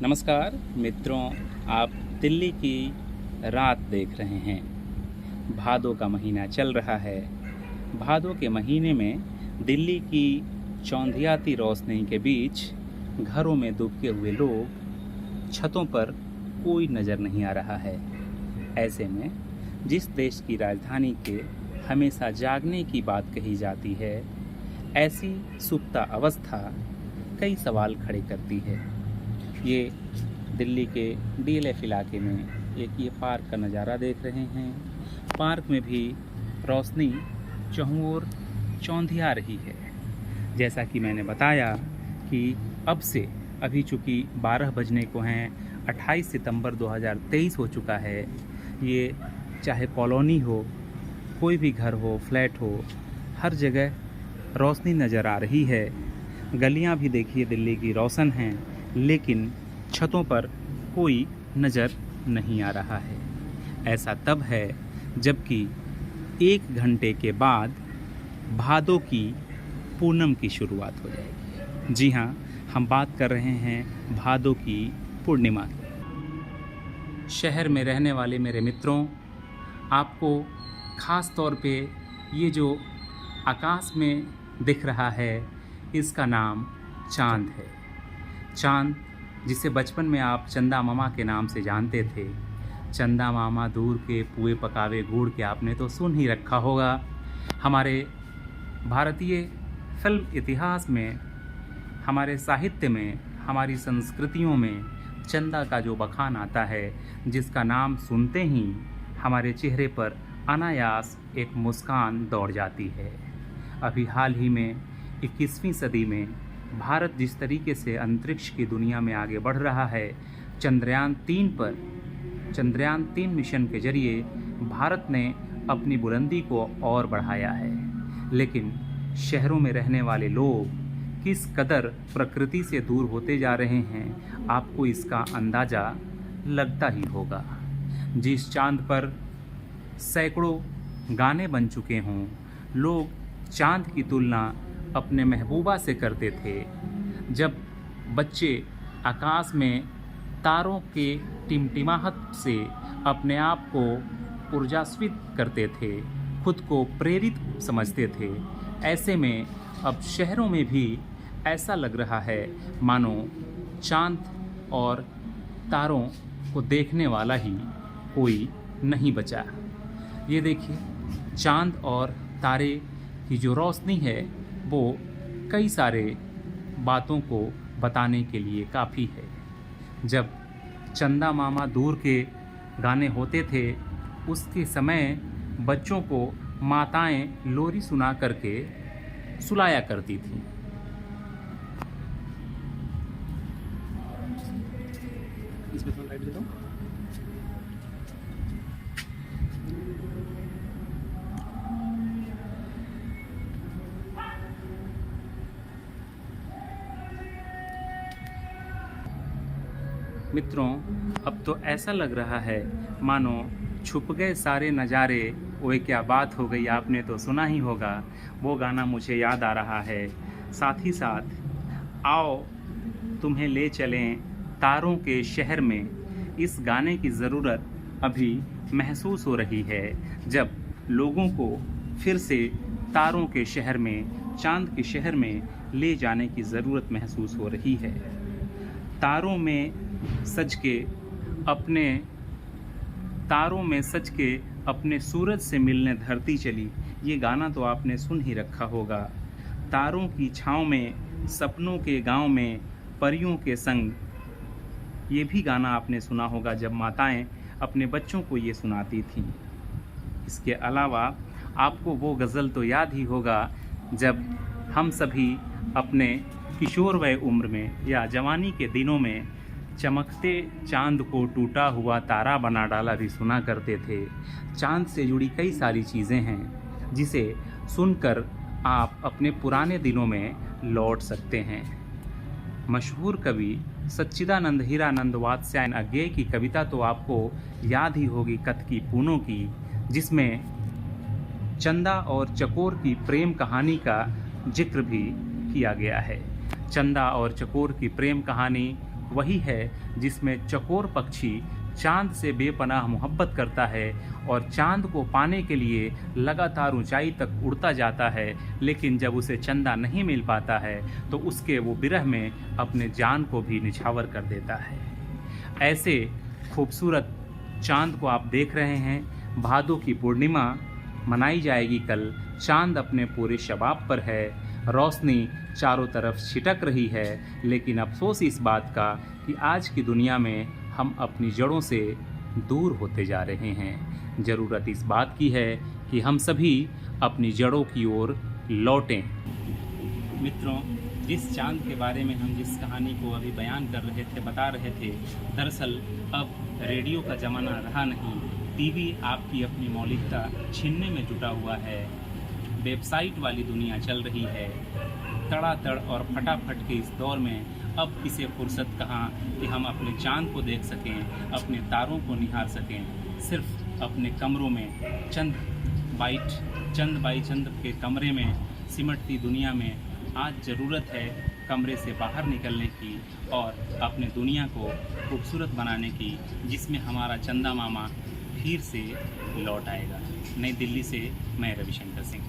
नमस्कार मित्रों, आप दिल्ली की रात देख रहे हैं। भादों का महीना चल रहा है। भादों के महीने में दिल्ली की चौंधियाती रोशनी के बीच घरों में दुबके हुए लोग, छतों पर कोई नज़र नहीं आ रहा है। ऐसे में जिस देश की राजधानी के हमेशा जागने की बात कही जाती है, ऐसी सुप्ता अवस्था कई सवाल खड़े करती है। ये दिल्ली के डीएलएफ इलाके में एक ये पार्क का नज़ारा देख रहे हैं। पार्क में भी रोशनी चहुं ओर चौंधिया रही है। जैसा कि मैंने बताया कि अब से अभी चूँकि 12 बजने को हैं, 28 सितंबर 2023 हो चुका है। ये चाहे कॉलोनी हो, कोई भी घर हो, फ्लैट हो, हर जगह रोशनी नज़र आ रही है। गलियां भी देखिए दिल्ली की रोशन हैं, लेकिन छतों पर कोई नज़र नहीं आ रहा है। ऐसा तब है जबकि 1 घंटे के बाद भादों की पूनम की शुरुआत हो जाएगी। जी हाँ, हम बात कर रहे हैं भादों की पूर्णिमा की। शहर में रहने वाले मेरे मित्रों, आपको ख़ास तौर पे ये जो आकाश में दिख रहा है, इसका नाम चाँद है। चाँद, जिसे बचपन में आप चंदा मामा के नाम से जानते थे। चंदा मामा दूर के पुए पकावे गुड़ के आपने तो सुन ही रखा होगा। हमारे भारतीय फिल्म इतिहास में, हमारे साहित्य में, हमारी संस्कृतियों में चंदा का जो बखान आता है, जिसका नाम सुनते ही हमारे चेहरे पर अनायास एक मुस्कान दौड़ जाती है। अभी हाल ही में 21वीं सदी में भारत जिस तरीके से अंतरिक्ष की दुनिया में आगे बढ़ रहा है, चंद्रयान 3 मिशन के जरिए भारत ने अपनी बुलंदी को और बढ़ाया है। लेकिन शहरों में रहने वाले लोग किस कदर प्रकृति से दूर होते जा रहे हैं, आपको इसका अंदाज़ा लगता ही होगा। जिस चांद पर सैकड़ों गाने बन चुके हों, लोग चांद की तुलना अपने महबूबा से करते थे। जब बच्चे आकाश में तारों के टिमटिमाहट से अपने आप को ऊर्जास्वित करते थे, खुद को प्रेरित समझते थे, ऐसे में अब शहरों में भी ऐसा लग रहा है मानो चांद और तारों को देखने वाला ही कोई नहीं बचा। ये देखिए, चांद और तारे की जो रोशनी है वो कई सारे बातों को बताने के लिए काफ़ी है। जब चंदा मामा दूर के गाने होते थे, उसके समय बच्चों को माताएं लोरी सुना करके सुलाया करती थीं। इसमें थोड़ा लाइट देता हूँ। मित्रों, अब तो ऐसा लग रहा है मानो छुप गए सारे नज़ारे, ओए क्या बात हो गई, आपने तो सुना ही होगा। वो गाना मुझे याद आ रहा है। साथ ही साथ आओ तुम्हें ले चलें तारों के शहर में, इस गाने की ज़रूरत अभी महसूस हो रही है, जब लोगों को फिर से तारों के शहर में, चांद के शहर में ले जाने की ज़रूरत महसूस हो रही है। तारों में सज के अपने सूरज से मिलने धरती चली, ये गाना तो आपने सुन ही रखा होगा। तारों की छाँव में, सपनों के गांव में, परियों के संग, ये भी गाना आपने सुना होगा जब माताएं अपने बच्चों को ये सुनाती थीं। इसके अलावा आपको वो गज़ल तो याद ही होगा जब हम सभी अपने किशोर वय उम्र में या जवानी के दिनों में चमकते चांद को टूटा हुआ तारा बना डाला भी सुना करते थे। चांद से जुड़ी कई सारी चीज़ें हैं जिसे सुनकर आप अपने पुराने दिनों में लौट सकते हैं। मशहूर कवि सच्चिदानंद हीरानंद वात्स्यायन अज्ञेय की कविता तो आपको याद ही होगी, कथ की पूनों की, जिसमें चंदा और चकोर की प्रेम कहानी का जिक्र भी किया गया है। चंदा और चकोर की प्रेम कहानी वही है जिसमें चकोर पक्षी चांद से बेपनाह मोहब्बत करता है और चांद को पाने के लिए लगातार ऊंचाई तक उड़ता जाता है, लेकिन जब उसे चंदा नहीं मिल पाता है तो उसके वो विरह में अपने जान को भी निछावर कर देता है। ऐसे खूबसूरत चांद को आप देख रहे हैं। भादों की पूर्णिमा मनाई जाएगी कल। चांद अपने पूरे शबाब पर है, रोशनी चारों तरफ छिटक रही है, लेकिन अफसोस इस बात का कि आज की दुनिया में हम अपनी जड़ों से दूर होते जा रहे हैं। ज़रूरत इस बात की है कि हम सभी अपनी जड़ों की ओर लौटें। मित्रों, जिस चांद के बारे में हम जिस कहानी को अभी बयान कर रहे थे, बता रहे थे, दरअसल अब रेडियो का ज़माना रहा नहीं। टीवी आपकी अपनी मौलिकता छीनने में जुटा हुआ है। वेबसाइट वाली दुनिया चल रही है। तड़ातड़ और फटाफट के इस दौर में अब इसे फुर्सत कहाँ कि हम अपने चांद को देख सकें, अपने तारों को निहार सकें। सिर्फ अपने कमरों में चंद बाई चंद के कमरे में सिमटती दुनिया में आज ज़रूरत है कमरे से बाहर निकलने की और अपने दुनिया को खूबसूरत बनाने की, जिसमें हमारा चंदा मामा फिर से लौट आएगा। नई दिल्ली से मैं रविशंकर सिंह।